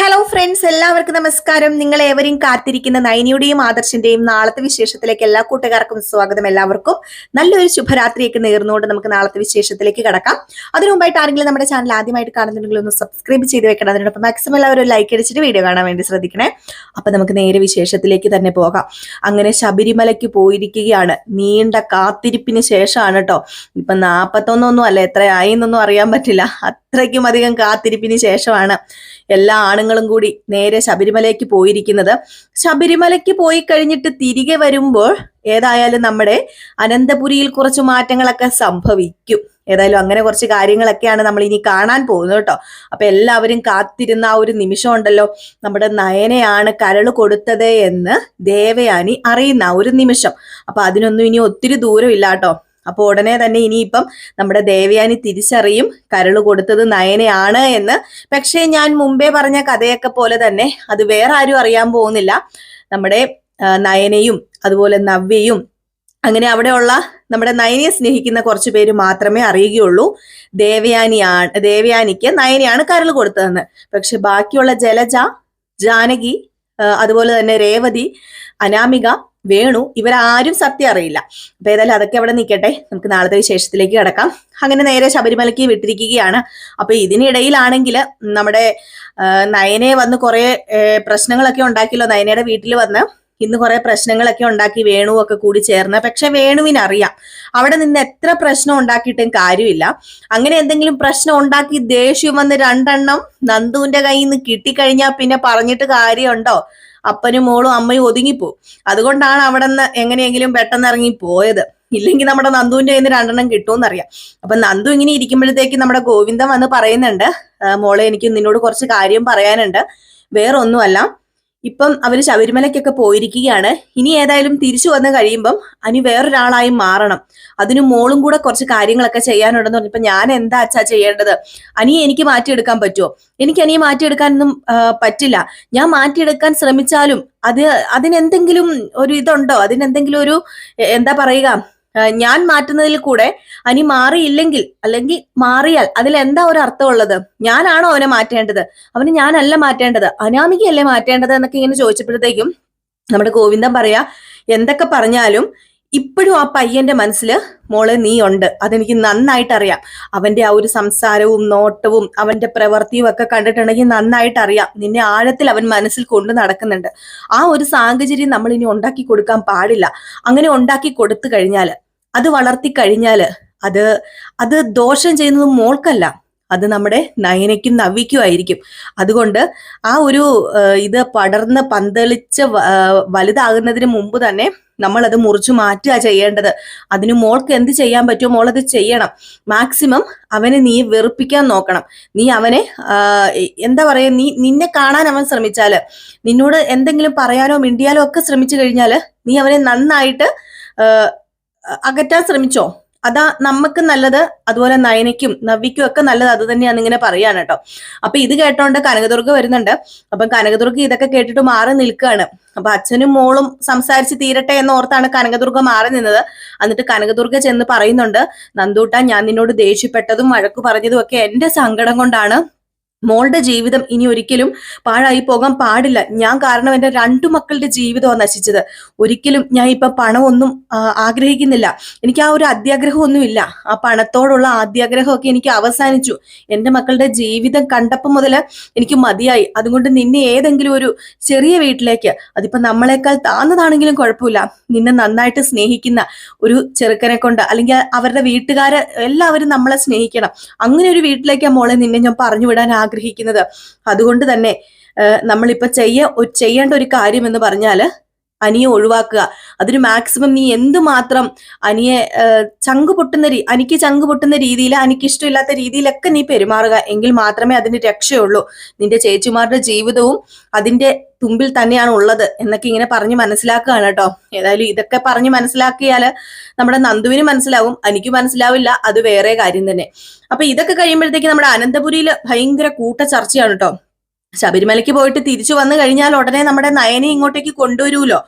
Hello friends, എല്ലാവർക്കും നമസ്കാരം. നിങ്ങൾ ഏവരെയും കാത്തിരിക്കുന്ന നയനിയുടെയും ആദർശിന്റെയും നാളത്തെ വിശേഷത്തിലേക്ക് എല്ലാ കൂട്ടുകാർക്കും സ്വാഗതം. എല്ലാവർക്കും നല്ലൊരു ശുഭരാത്രിയൊക്കെ നേർന്നുകൊണ്ട് നമുക്ക് നാളത്തെ വിശേഷത്തിലേക്ക് കടക്കാം. അതിനു മുമ്പായിട്ട് ആരെങ്കിലും നമ്മുടെ ചാനൽ ആദ്യമായിട്ട് കാണുന്നുണ്ടെങ്കിൽ ഒന്ന് സബ്സ്ക്രൈബ് ചെയ്ത് വെക്കണം. അതിനോടൊപ്പം മാക്സിമം എല്ലാവരും ലൈക്ക് അടിച്ചിട്ട് വീഡിയോ കാണാൻ വേണ്ടി ശ്രദ്ധിക്കണേ. അപ്പൊ നമുക്ക് നേരെ വിശേഷത്തിലേക്ക് തന്നെ പോകാം. അങ്ങനെ ശബരിമലയ്ക്ക് പോയിരിക്കുകയാണ്. നീണ്ട കാത്തിരിപ്പിന് ശേഷമാണ് കേട്ടോ. ഇപ്പൊ 41 അല്ല, എത്രയായി എന്നൊന്നും അറിയാൻ പറ്റില്ല. അത്രയ്ക്കും അധികം കാത്തിരിപ്പിന് ശേഷമാണ് എല്ലാ ആണുങ്ങളും കൂടി നേരെ ശബരിമലയ്ക്ക് പോയിരിക്കുന്നത്. ശബരിമലയ്ക്ക് പോയി കഴിഞ്ഞിട്ട് തിരികെ വരുമ്പോൾ ഏതായാലും നമ്മുടെ അനന്തപുരിയിൽ കുറച്ച് മാറ്റങ്ങളൊക്കെ സംഭവിക്കും. ഏതായാലും അങ്ങനെ കുറച്ച് കാര്യങ്ങളൊക്കെയാണ് നമ്മൾ ഇനി കാണാൻ പോകുന്നത് കേട്ടോ. അപ്പൊ എല്ലാവരും കാത്തിരുന്ന ആ ഒരു നിമിഷം ഉണ്ടല്ലോ, നമ്മുടെ നയനയാണ് കരൾ കൊടുത്തത് എന്ന് ദേവയാനി അറിയുന്ന ഒരു നിമിഷം. അപ്പൊ അതിനൊന്നും ഇനി ഒത്തിരി ദൂരം ഇല്ല കേട്ടോ. അപ്പൊ ഉടനെ തന്നെ ഇനിയിപ്പം നമ്മുടെ ദേവയാനി തിരിച്ചറിയും കരൾ കൊടുത്തത് നയനയാണ് എന്ന്. പക്ഷേ ഞാൻ മുമ്പേ പറഞ്ഞ കഥയൊക്കെ പോലെ തന്നെ അത് വേറെ ആരും അറിയാൻ പോകുന്നില്ല. നമ്മുടെ നയനയും അതുപോലെ നവ്യയും അങ്ങനെ നമ്മുടെ നയനയെ സ്നേഹിക്കുന്ന കുറച്ചു പേര് മാത്രമേ അറിയുകയുള്ളൂ ദേവയാനിക്ക് നയനയാണ് കരൾ കൊടുത്തതെന്ന്. പക്ഷെ ബാക്കിയുള്ള ജലജ, ജാനകി, അതുപോലെ തന്നെ രേവതി, അനാമിക, വേണു, ഇവരാരും സത്യം അറിയില്ല. അപ്പൊ ഏതായാലും അതൊക്കെ അവിടെ നിൽക്കട്ടെ, നമുക്ക് നാളത്തെ വിശേഷത്തിലേക്ക് കിടക്കാം. അങ്ങനെ നേരെ ശബരിമലയ്ക്ക് വിട്ടിരിക്കുകയാണ്. അപ്പൊ ഇതിനിടയിലാണെങ്കിൽ നമ്മുടെ നയനയെ വന്ന് കുറെ പ്രശ്നങ്ങളൊക്കെ ഉണ്ടാക്കിയല്ലോ. നയനയുടെ വീട്ടിൽ വന്ന് ഇന്ന് കുറെ പ്രശ്നങ്ങളൊക്കെ ഉണ്ടാക്കി വേണു ഒക്കെ കൂടി ചേർന്ന്. പക്ഷെ വേണുവിനറിയാം അവിടെ നിന്ന് എത്ര പ്രശ്നം ഉണ്ടാക്കിയിട്ടും കാര്യമില്ല. അങ്ങനെ എന്തെങ്കിലും പ്രശ്നം ഉണ്ടാക്കി ദേഷ്യം വന്ന് 2 നന്ദുവിന്റെ കയ്യിൽ നിന്ന് കിട്ടിക്കഴിഞ്ഞാൽ പിന്നെ പറഞ്ഞിട്ട് കാര്യമുണ്ടോ? അപ്പനും മോളും അമ്മയും ഒതുങ്ങിപ്പോവും. അതുകൊണ്ടാണ് അവിടെ നിന്ന് എങ്ങനെയെങ്കിലും പെട്ടെന്ന് ഇറങ്ങി പോയത്. ഇല്ലെങ്കിൽ നമ്മുടെ നന്ദുവിന്റെ കയ്യിൽ നിന്ന് 2 കിട്ടുമെന്നറിയാം. അപ്പൊ നന്ദു ഇങ്ങനെ ഇരിക്കുമ്പോഴത്തേക്ക് നമ്മുടെ ഗോവിന്ദൻ വന്ന് പറയുന്നുണ്ട്, മോളെ എനിക്ക് നിന്നോട് കുറച്ച് കാര്യം പറയാനുണ്ട്. വേറെ ഒന്നുമല്ല, ഇപ്പം അവര് ശബരിമലയ്ക്കൊക്കെ പോയിരിക്കുകയാണ്. ഇനി ഏതായാലും തിരിച്ചു വന്ന് കഴിയുമ്പം അനി വേറൊരാളായി മാറണം. അതിന് മോളും കൂടെ കുറച്ച് കാര്യങ്ങളൊക്കെ ചെയ്യാനുണ്ടെന്ന് പറഞ്ഞപ്പോ ഞാൻ എന്താ അച്ഛാ ചെയ്യേണ്ടത്? അനിയെ എനിക്ക് മാറ്റിയെടുക്കാൻ പറ്റുമോ? എനിക്ക് അനിയെ മാറ്റിയെടുക്കാനൊന്നും പറ്റില്ല. ഞാൻ മാറ്റിയെടുക്കാൻ ശ്രമിച്ചാലും അതിനെന്തെങ്കിലും ഒരു ഇതുണ്ടോ? അതിനെന്തെങ്കിലും ഒരു എന്താ പറയുക, ഞാൻ മാറ്റുന്നതിൽ കൂടെ അനി മാറിയില്ലെങ്കിൽ അല്ലെങ്കിൽ മാറിയാൽ അതിൽ എന്താ ഒരു അർത്ഥമുള്ളത്? ഞാനാണോ അവനെ മാറ്റേണ്ടത്? അവന് ഞാനല്ല മാറ്റേണ്ടത്, അനാമികയല്ലേ മാറ്റേണ്ടത് എന്നൊക്കെ ഇങ്ങനെ ചോദിച്ചപ്പോഴത്തേക്കും നമ്മുടെ ഗോവിന്ദൻ പറയാ, എന്തൊക്കെ പറഞ്ഞാലും ഇപ്പോഴും ആ പയ്യന്റെ മനസ്സിൽ മോളെ നീ ഉണ്ട്. അതെനിക്ക് നന്നായിട്ട് അറിയാം. അവന്റെ ആ ഒരു സംസാരവും നോട്ടവും അവന്റെ പ്രവൃത്തിയും ഒക്കെ കണ്ടിട്ടുണ്ടെങ്കിൽ നന്നായിട്ട് അറിയാം. നിന്നെ ആഴത്തിൽ അവൻ മനസ്സിൽ കൊണ്ടു നടക്കുന്നുണ്ട്. ആ ഒരു സാഹചര്യം നമ്മൾ ഇനി ഉണ്ടാക്കി കൊടുക്കാൻ പാടില്ല. അങ്ങനെ ഉണ്ടാക്കി കൊടുത്തു കഴിഞ്ഞാല്, അത് വളർത്തി കഴിഞ്ഞാല് അത് ദോഷം ചെയ്യുന്നത് മോൾക്കല്ല, അത് നമ്മുടെ നയനയ്ക്കും നവ്യയ്ക്കും ആയിരിക്കും. അതുകൊണ്ട് ആ ഒരു ഇത് പടർന്ന് പന്തളിച്ച് വലുതാകുന്നതിന് മുമ്പ് തന്നെ നമ്മൾ അത് മുറിച്ചു മാറ്റുക ചെയ്യേണ്ടത്. അതിന് മോൾക്ക് എന്ത് ചെയ്യാൻ പറ്റുമോ മോൾ അത് ചെയ്യണം. മാക്സിമം അവനെ നീ വെറുപ്പിക്കാൻ നോക്കണം. നീ അവനെ എന്താ പറയാ, നിന്നെ കാണാൻ അവൻ ശ്രമിച്ചാല്, നിന്നോട് എന്തെങ്കിലും പറയാനോ മിണ്ടിയാലോ ഒക്കെ ശ്രമിച്ചു കഴിഞ്ഞാല് നീ അവനെ നന്നായിട്ട് അകറ്റാൻ ശ്രമിച്ചോ. അതാ നമുക്ക് നല്ലത്. അതുപോലെ നയനയ്ക്കും നവ്യയ്ക്കും ഒക്കെ നല്ലത് അത് തന്നെയാന്ന് ഇങ്ങനെ പറയാണ് കേട്ടോ. അപ്പൊ ഇത് കേട്ടോണ്ട് കനകദുർഗ വരുന്നുണ്ട്. അപ്പൊ കനകദുർഗ ഇതൊക്കെ കേട്ടിട്ട് മാറി നിൽക്കുകയാണ്. അപ്പൊ അച്ഛനും മോളും സംസാരിച്ച് തീരട്ടെ എന്നോർത്താണ് കനകദുർഗ മാറി നിന്നത്. എന്നിട്ട് കനകദുർഗ ചെന്ന് പറയുന്നുണ്ട്, നന്ദൂട്ട, ഞാൻ നിന്നോട് ദേഷ്യപ്പെട്ടതും വഴക്കു പറഞ്ഞതും ഒക്കെ എന്റെ സങ്കടം കൊണ്ടാണ്. മോളുടെ ജീവിതം ഇനി ഒരിക്കലും പാഴായി പോകാൻ പാടില്ല. ഞാൻ കാരണം എന്റെ 2 മക്കളുടെ ജീവിതമാണ് നശിച്ചത്. ഒരിക്കലും ഞാൻ ഇപ്പൊ പണമൊന്നും ആഗ്രഹിക്കുന്നില്ല. എനിക്ക് ആ ഒരു അത്യാഗ്രഹമൊന്നുമില്ല. ആ പണത്തോടുള്ള ആദ്യാഗ്രഹമൊക്കെ എനിക്ക് അവസാനിച്ചു. എന്റെ മക്കളുടെ ജീവിതം കണ്ടപ്പോൾ മുതൽ എനിക്ക് മതിയായി. അതുകൊണ്ട് നിന്നെ ഏതെങ്കിലും ഒരു ചെറിയ വീട്ടിലേക്ക്, അതിപ്പോ നമ്മളെക്കാൾ താന്നതാണെങ്കിലും കുഴപ്പമില്ല, നിന്നെ നന്നായിട്ട് സ്നേഹിക്കുന്ന ഒരു ചെറുക്കനെ കൊണ്ട്, അല്ലെങ്കിൽ അവരുടെ വീട്ടുകാരെ എല്ലാവരും നമ്മളെ സ്നേഹിക്കണം, അങ്ങനെ ഒരു വീട്ടിലേക്ക് മോളെ നിന്നെ ഞാൻ പറഞ്ഞു വിടാൻ ആഗ്രഹിക്കുന്നത്. അതുകൊണ്ട് തന്നെ നമ്മളിപ്പോ ചെയ്യേണ്ട ഒരു കാര്യം എന്ന് പറഞ്ഞാല് അനിയെ ഒഴിവാക്കുക. അതിന് മാക്സിമം നീ എന്തുമാത്രം അനിയെ അനിക്ക് ചങ്ക് പൊട്ടുന്ന രീതിയിൽ, അനിക്ക് ഇഷ്ടമില്ലാത്ത രീതിയിലൊക്കെ നീ പെരുമാറുക. എങ്കിൽ മാത്രമേ അതിന് രക്ഷയുള്ളൂ. നിന്റെ ചേച്ചിമാരുടെ ജീവിതവും അതിന്റെ തുമ്പിൽ തന്നെയാണ് ഉള്ളത് എന്നൊക്കെ ഇങ്ങനെ പറഞ്ഞ് മനസ്സിലാക്കുകയാണ് കേട്ടോ. ഏതായാലും ഇതൊക്കെ പറഞ്ഞ് മനസ്സിലാക്കിയാല് നമ്മുടെ നന്ദുവിന് മനസ്സിലാവും, എനിക്ക് മനസ്സിലാവില്ല, അത് വേറെ കാര്യം തന്നെ. അപ്പൊ ഇതൊക്കെ കഴിയുമ്പോഴത്തേക്ക് നമ്മുടെ അനന്തപുരിയിൽ ഭയങ്കര കൂട്ട ചർച്ചയാണ് കേട്ടോ. ശബരിമലയ്ക്ക് പോയിട്ട് തിരിച്ചു വന്നു കഴിഞ്ഞാൽ ഉടനെ നമ്മുടെ നയനെ ഇങ്ങോട്ടേക്ക് കൊണ്ടുവരൂലോ.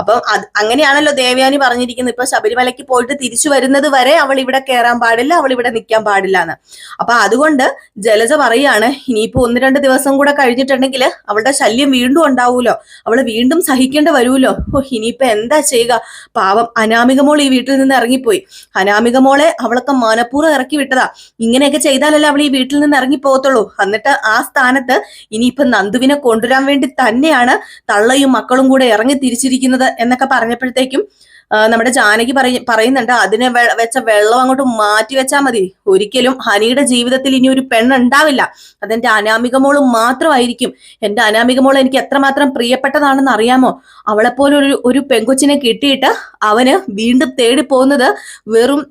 അപ്പം അങ്ങനെയാണല്ലോ ദേവയാനി പറഞ്ഞിരിക്കുന്നത്. ഇപ്പൊ ശബരിമലയ്ക്ക് പോയിട്ട് തിരിച്ചു വരുന്നത് വരെ അവൾ ഇവിടെ കയറാൻ പാടില്ല, അവൾ ഇവിടെ നിൽക്കാൻ പാടില്ല എന്ന്. അപ്പൊ അതുകൊണ്ട് ജലജ പറയാണ്, ഇനിയിപ്പോ 1-2 ദിവസം കൂടെ കഴിഞ്ഞിട്ടുണ്ടെങ്കിൽ അവളുടെ ശല്യം വീണ്ടും ഉണ്ടാവൂലോ, അവള് വീണ്ടും സഹിക്കേണ്ടി വരുമല്ലോ. ഇനിയിപ്പോ എന്താ ചെയ്യുക? പാവം അനാമിക മോൾ ഈ വീട്ടിൽ നിന്ന് ഇറങ്ങിപ്പോയി. അനാമിക മോളെ അവളൊക്കെ മനഃപൂർവ്വം ഇറക്കി വിട്ടതാ. ഇങ്ങനെയൊക്കെ ചെയ്താലല്ലേ അവൾ ഈ വീട്ടിൽ നിന്ന് ഇറങ്ങി പോകത്തുള്ളൂ. എന്നിട്ട് ആ സ്ഥാനത്ത് ഇനിയിപ്പൊ നന്ദുവിനെ കൊണ്ടുവരാൻ വേണ്ടി തന്നെയാണ് തള്ളയും മക്കളും കൂടെ ഇറങ്ങി തിരിച്ചിരിക്കുന്നത് എന്നൊക്കെ പറഞ്ഞപ്പോഴത്തേക്കും നമ്മുടെ ജാനകി പറയുന്നുണ്ട്, അതിനെ വെച്ച വെള്ളം അങ്ങോട്ട് മാറ്റി വെച്ചാൽ മതി. ഒരിക്കലും ഹനിയുടെ ജീവിതത്തിൽ ഇനി ഒരു പെണ്ണുണ്ടാവില്ല. അതെന്റെ അനാമിക മോള് മാത്രമായിരിക്കും. എന്റെ അനാമിക മോൾ എനിക്ക് എത്രമാത്രം പ്രിയപ്പെട്ടതാണെന്ന് അറിയാമോ? അവളെപ്പോലെ ഒരു പെങ്കൊച്ചിനെ കിട്ടിയിട്ട് അവന് വീണ്ടും തേടി പോകുന്നത് വെറും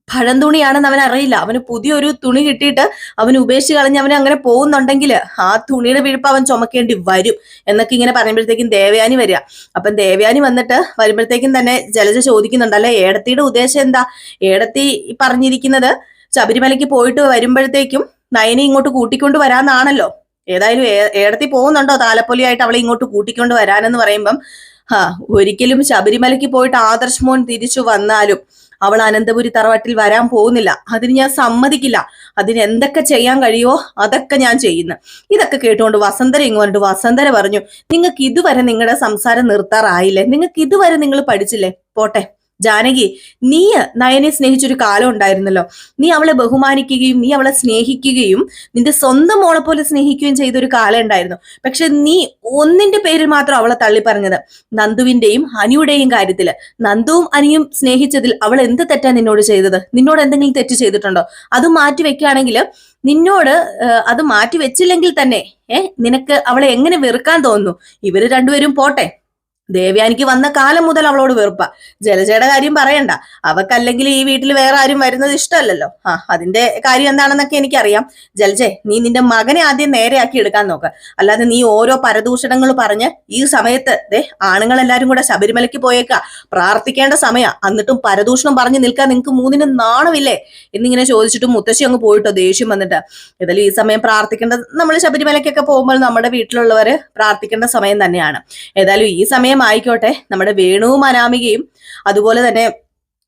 പഴന്തുണിയാണെന്ന് അവൻ അറിയില്ല. അവന് പുതിയൊരു തുണി കിട്ടിയിട്ട് അവന് ഉപേക്ഷിച്ച് കളഞ്ഞ് അവന് അങ്ങനെ പോകുന്നുണ്ടെങ്കിൽ ആ തുണിയുടെ വിഴുപ്പ് അവൻ ചുമക്കേണ്ടി വരും എന്നൊക്കെ ഇങ്ങനെ പറയുമ്പോഴത്തേക്കും ദേവയാനി വരിക. അപ്പം ദേവയാനി വന്നിട്ട് വരുമ്പോഴത്തേക്കും തന്നെ ജലജ ചോദിക്കുന്നുണ്ട്, അല്ലെ ഏടത്തിയുടെ ഉദ്ദേശം എന്താ? ഏടത്തി പറഞ്ഞിരിക്കുന്നത് ശബരിമലയ്ക്ക് പോയിട്ട് വരുമ്പോഴത്തേക്കും നയനെ ഇങ്ങോട്ട് കൂട്ടിക്കൊണ്ട് വരാന്നാണല്ലോ. ഏതായാലും ഏടത്തി പോകുന്നുണ്ടോ താലപ്പൊലിയായിട്ട് അവളെ ഇങ്ങോട്ട് കൂട്ടിക്കൊണ്ട് വരാനെന്ന് പറയുമ്പം ഒരിക്കലും ശബരിമലയ്ക്ക് പോയിട്ട് ആദർശ് മോൻ തിരിച്ചു വന്നാലും അവൾ അനന്തപുരി തറവാട്ടിൽ വരാൻ പോകുന്നില്ല. അതിന് ഞാൻ സമ്മതിക്കില്ല. അതിന് എന്തൊക്കെ ചെയ്യാൻ കഴിയുമോ അതൊക്കെ ഞാൻ ചെയ്യുന്നു. ഇതൊക്കെ കേട്ടുകൊണ്ട് വസന്തര ഇങ്ങ് പറഞ്ഞിട്ട് വസന്തര പറഞ്ഞു, നിങ്ങൾക്ക് ഇതുവരെ നിങ്ങളുടെ സംസാരം നിർത്താറായില്ലേ? നിങ്ങൾക്ക് ഇതുവരെ നിങ്ങൾ പഠിച്ചില്ലേ? പോട്ടെ ജാനകി, നീ നയനെ സ്നേഹിച്ചൊരു കാലം ഉണ്ടായിരുന്നല്ലോ. നീ അവളെ ബഹുമാനിക്കുകയും നീ അവളെ സ്നേഹിക്കുകയും നിന്റെ സ്വന്തം മോളെ പോലെ സ്നേഹിക്കുകയും ചെയ്തൊരു കാലം ഉണ്ടായിരുന്നു. പക്ഷെ നീ ഒന്നിന്റെ പേരിൽ മാത്രം അവളെ തള്ളി പറഞ്ഞത്, നന്ദുവിന്റെയും അനിയുടെയും കാര്യത്തില്. നന്ദുവും അനിയും സ്നേഹിച്ചതിൽ അവൾ എന്ത് തെറ്റാ നിന്നോട് ചെയ്തത്? നിന്നോട് എന്തെങ്കിലും തെറ്റ് ചെയ്തിട്ടുണ്ടോ? അത് മാറ്റി വെക്കുകയാണെങ്കിൽ നിന്നോട് അത് മാറ്റി വെച്ചില്ലെങ്കിൽ തന്നെ നിനക്ക് അവളെ എങ്ങനെ വെറുക്കാൻ തോന്നുന്നു? ഇവര് രണ്ടുപേരും പോട്ടെ, ദേവയാനിക്ക് വന്ന കാലം മുതൽ അവളോട് വെറുപ്പ. ജലജയുടെ കാര്യം പറയണ്ട, അവക്കല്ലെങ്കിൽ ഈ വീട്ടിൽ വേറെ ആരും വരുന്നത് ഇഷ്ടമല്ലല്ലോ. അതിന്റെ കാര്യം എന്താണെന്നൊക്കെ എനിക്കറിയാം. ജലജെ, നീ നിന്റെ മകനെ ആദ്യം നേരെയാക്കി എടുക്കാൻ നോക്ക്. അല്ലാതെ നീ ഓരോ പരദൂഷണങ്ങൾ പറഞ്ഞ് ഈ സമയത്ത് ആണുങ്ങളെല്ലാരും കൂടെ ശബരിമലയ്ക്ക് പോയേക്കാ, പ്രാർത്ഥിക്കേണ്ട സമയ, എന്നിട്ടും പരദൂഷണം പറഞ്ഞു നിൽക്കാൻ നിങ്ങൾക്ക് മൂന്നിനും നാണമില്ലേ എന്നിങ്ങനെ ചോദിച്ചിട്ട് മുത്തശ്ശി അങ്ങ് പോയിട്ടോ ദേഷ്യം വന്നിട്ട്. ഏതായാലും ഈ സമയം പ്രാർത്ഥിക്കേണ്ടത്, നമ്മൾ ശബരിമലയ്ക്കൊക്കെ പോകുമ്പോൾ നമ്മുടെ വീട്ടിലുള്ളവര് പ്രാർത്ഥിക്കേണ്ട സമയം തന്നെയാണ്. ഏതായാലും ഈ സമയം ആയിക്കോട്ടെ, നമ്മുടെ വേണുവും അനാമികയും അതുപോലെ തന്നെ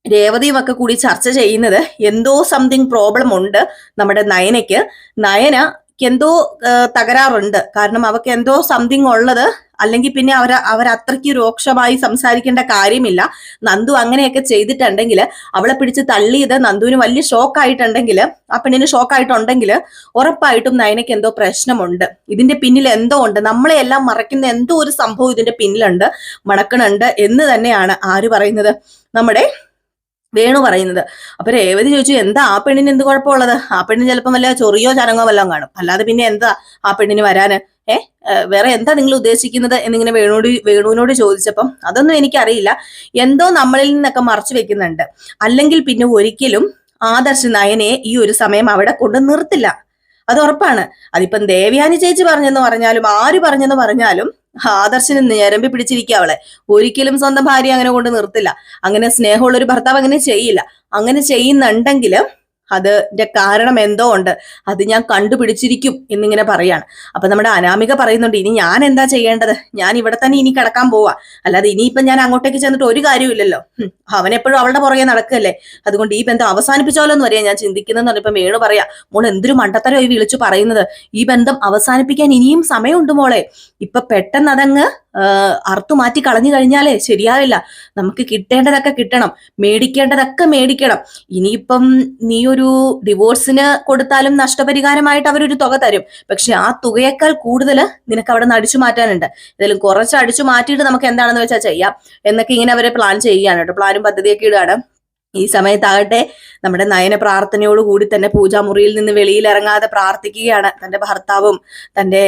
രേവതിയും ഒക്കെ കൂടി ചർച്ച ചെയ്യുന്നത് എന്തോ സംതിങ് പ്രോബ്ലം ഉണ്ട് നമ്മുടെ നയനയ്ക്ക്. എന്തോ തകരാറുണ്ട്. കാരണം അവർക്ക് എന്തോ സംതിങ് ഉള്ളത്, അല്ലെങ്കിൽ പിന്നെ അവരത്രയ്ക്ക് രൂക്ഷമായി സംസാരിക്കേണ്ട കാര്യമില്ല. നന്ദു അങ്ങനെയൊക്കെ ചെയ്തിട്ടുണ്ടെങ്കിൽ, അവളെ പിടിച്ച് തള്ളിയത് നന്ദുവിന് വലിയ ഷോക്കായിട്ടുണ്ടെങ്കിൽ, ആ പെണ്ണിന് ഷോക്കായിട്ടുണ്ടെങ്കിൽ ഉറപ്പായിട്ടും നയനയ്ക്ക് എന്തോ പ്രശ്നമുണ്ട്. ഇതിന്റെ പിന്നിൽ എന്തോ ഉണ്ട്, നമ്മളെ എല്ലാം മറയ്ക്കുന്ന എന്തോ ഒരു സംഭവം ഇതിന്റെ പിന്നിലുണ്ട്, മണക്കണുണ്ട് എന്ന് തന്നെയാണ് ആര് പറയുന്നത്? നമ്മുടെ വേണു പറയുന്നത്. അപ്പൊ രേവതി ചോദിച്ചു, എന്താ ആ പെണ്ണിന് എന്ത് കുഴപ്പമുള്ളത്? ആ പെണ്ണിന് ചിലപ്പം വല്ല ചൊറിയോ ചരങ്ങോ വല്ലതും കാണും, അല്ലാതെ പിന്നെ എന്താ ആ പെണ്ണിന് വരാന്? വേറെ എന്താ നിങ്ങൾ ഉദ്ദേശിക്കുന്നത് എന്നിങ്ങനെ വേണുവിനോട് ചോദിച്ചപ്പം അതൊന്നും എനിക്കറിയില്ല, എന്തോ നമ്മളിൽ നിന്നൊക്കെ മറച്ചു വെക്കുന്നുണ്ട്. അല്ലെങ്കിൽ പിന്നെ ഒരിക്കലും ആദർശ് നയനെ ഈ ഒരു സമയം അവിടെ കൊണ്ട് നിർത്തില്ല, അത് ഉറപ്പാണ്. അതിപ്പം ദേവയാനി ചേച്ചി പറഞ്ഞെന്ന് പറഞ്ഞാലും ആര് പറഞ്ഞെന്ന് പറഞ്ഞാലും ആദർശിന് ഞരമ്പി പിടിച്ചിരിക്കുക അവളെ. ഒരിക്കലും സ്വന്തം ഭാര്യ അങ്ങനെ കൊണ്ട് നിർത്തില്ല. അങ്ങനെ സ്നേഹമുള്ള ഒരു ഭർത്താവ് അങ്ങനെ ചെയ്യില്ല. അങ്ങനെ ചെയ്യുന്നുണ്ടെങ്കിൽ അതിന്റെ കാരണം എന്തോ ഉണ്ട്, അത് ഞാൻ കണ്ടുപിടിച്ചിരിക്കും എന്നിങ്ങനെ പറയാണ്. അപ്പൊ നമ്മുടെ അനാമിക പറയുന്നുണ്ട്, ഇനി ഞാൻ എന്താ ചെയ്യേണ്ടത്? ഞാൻ ഇവിടെ തന്നെ ഇനി കിടക്കാൻ പോവാ, അല്ലാതെ ഇനിയിപ്പം ഞാൻ അങ്ങോട്ടേക്ക് ചെന്നിട്ട് ഒരു കാര്യമില്ലല്ലോ. അവനെപ്പോഴും അവളുടെ പുറകെ നടക്കല്ലേ, അതുകൊണ്ട് ഈ ബന്ധം അവസാനിപ്പിച്ചാലോ എന്ന് പറയാ ഞാൻ ചിന്തിക്കുന്നതെന്ന് പറഞ്ഞപ്പോ വേണു പറയാ, മോൾ എന്തൊരു മണ്ടത്തരോ ഈ വിളിച്ചു പറയുന്നത്? ഈ ബന്ധം അവസാനിപ്പിക്കാൻ ഇനിയും സമയമുണ്ട് മോളെ. ഇപ്പൊ പെട്ടെന്ന് അതങ്ങ് അർത്തു മാറ്റി കളഞ്ഞു കഴിഞ്ഞാലേ ശരിയാവില്ല. നമുക്ക് കിട്ടേണ്ടതൊക്കെ കിട്ടണം, മേടിക്കേണ്ടതൊക്കെ മേടിക്കണം. ഇനിയിപ്പം നീ ഒരു ഡിവോഴ്സിന് കൊടുത്താലും നഷ്ടപരിഹാരമായിട്ട് അവരൊരു തുക തരും. പക്ഷെ ആ തുകയേക്കാൾ കൂടുതൽ നിനക്ക് അവിടെ നിന്ന് അടിച്ചു മാറ്റാനുണ്ട്. ഏതായാലും കുറച്ച് അടിച്ചു മാറ്റിയിട്ട് നമുക്ക് എന്താണെന്ന് വെച്ചാൽ ചെയ്യാം എന്നൊക്കെ ഇങ്ങനെ അവരെ പ്ലാൻ ചെയ്യുകയാണ് കേട്ടോ. പ്ലാനും പദ്ധതിയൊക്കെ ഇടുകയാണ്. ഈ സമയത്താകട്ടെ നമ്മുടെ നയന പ്രാർത്ഥനയോടുകൂടി തന്നെ പൂജാമുറിയിൽ നിന്ന് വെളിയിലിറങ്ങാതെ പ്രാർത്ഥിക്കുകയാണ്. തന്റെ ഭർത്താവും തന്റെ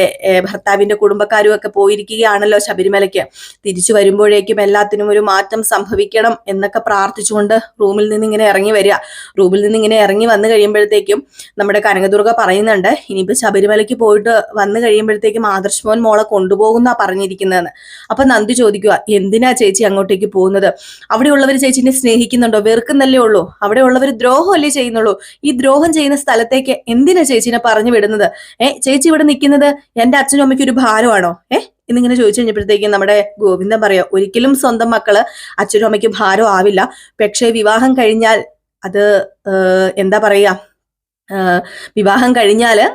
ഭർത്താവിന്റെ കുടുംബക്കാരും ഒക്കെ പോയിരിക്കുകയാണല്ലോ ശബരിമലയ്ക്ക്. തിരിച്ചു വരുമ്പോഴേക്കും എല്ലാത്തിനും ഒരു മാറ്റം സംഭവിക്കണം എന്നൊക്കെ പ്രാർത്ഥിച്ചുകൊണ്ട് റൂമിൽ നിന്ന് ഇങ്ങനെ ഇറങ്ങി വരിക. റൂമിൽ നിന്ന് ഇങ്ങനെ ഇറങ്ങി വന്നു കഴിയുമ്പോഴത്തേക്കും നമ്മുടെ കനകദുർഗ പറയുന്നുണ്ട്, ഇനിയിപ്പോ ശബരിമലയ്ക്ക് പോയിട്ട് വന്നു കഴിയുമ്പോഴത്തേക്കും ആദർശ് മോൻ മോളെ കൊണ്ടുപോകുന്നാ പറഞ്ഞിരിക്കുന്നതെന്ന്. അപ്പൊ നന്ദി ചോദിക്കുക, എന്തിനാ ചേച്ചി അങ്ങോട്ടേക്ക് പോകുന്നത്? അവിടെയുള്ളവർ ചേച്ചിനെ സ്നേഹിക്കുന്നുണ്ടോ? വെറുക്കുന്നല്ലേ ഉള്ളൂ. അവിടെ ഉള്ളവർ ദ്രോഹമല്ലേ ചെയ്യുന്നുള്ളൂ. ഈ ദ്രോഹം ചെയ്യുന്ന സ്ഥലത്തേക്ക് എന്തിനാ ചേച്ചിനെ പറഞ്ഞു വിടുന്നത്? ചേച്ചി ഇവിടെ നിൽക്കുന്നത് എന്റെ അച്ഛനും അമ്മയ്ക്ക് ഒരു ഭാരമാണോ? എന്നിങ്ങനെ ചോദിച്ചു കഴിഞ്ഞപ്പോഴത്തേക്കും നമ്മുടെ ഗോവിന്ദൻ പറയാം, ഒരിക്കലും സ്വന്തം മക്കള് അച്ഛനും അമ്മയ്ക്കും ഭാരം ആവില്ല. പക്ഷേ വിവാഹം കഴിഞ്ഞാൽ അത് എന്താ പറയാ, വിവാഹം കഴിഞ്ഞാല്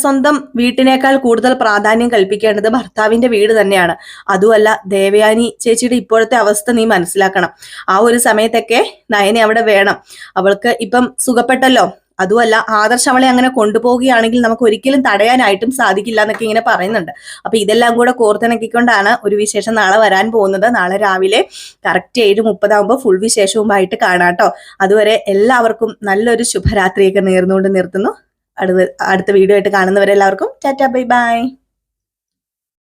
സ്വന്തം വീട്ടിനേക്കാൾ കൂടുതൽ പ്രാധാന്യം കൽപ്പിക്കേണ്ടത് ഭർത്താവിന്റെ വീട് തന്നെയാണ്. അതുമല്ല, ദേവയാനി ചേച്ചിയുടെ ഇപ്പോഴത്തെ അവസ്ഥ നീ മനസ്സിലാക്കണം. ആ ഒരു സമയത്തൊക്കെ നയനെ അവിടെ വേണം. അവൾക്ക് ഇപ്പം സുഖപ്പെട്ടല്ലോ. അതുമല്ല, ആദർശ് അവളെ അങ്ങനെ കൊണ്ടുപോവുകയാണെങ്കിൽ നമുക്ക് ഒരിക്കലും തടയാനായിട്ടും സാധിക്കില്ല എന്നൊക്കെ ഇങ്ങനെ പറയുന്നുണ്ട്. അപ്പൊ ഇതെല്ലാം കൂടെ കോർത്തിണക്കിക്കൊണ്ടാണ് ഒരു വിശേഷം നാളെ വരാൻ പോകുന്നത്. നാളെ രാവിലെ കറക്റ്റ് 7:30 ആകുമ്പോൾ ഫുൾ വിശേഷവുമായിട്ട് കാണാട്ടോ. അതുവരെ എല്ലാവർക്കും നല്ലൊരു ശുഭരാത്രിയൊക്കെ നേർന്നുകൊണ്ട് നിർത്തുന്നു. അടുത്ത വീഡിയോ ആയിട്ട് കാണുന്നവരെ എല്ലാവർക്കും ടാറ്റാ ബൈ ബൈ.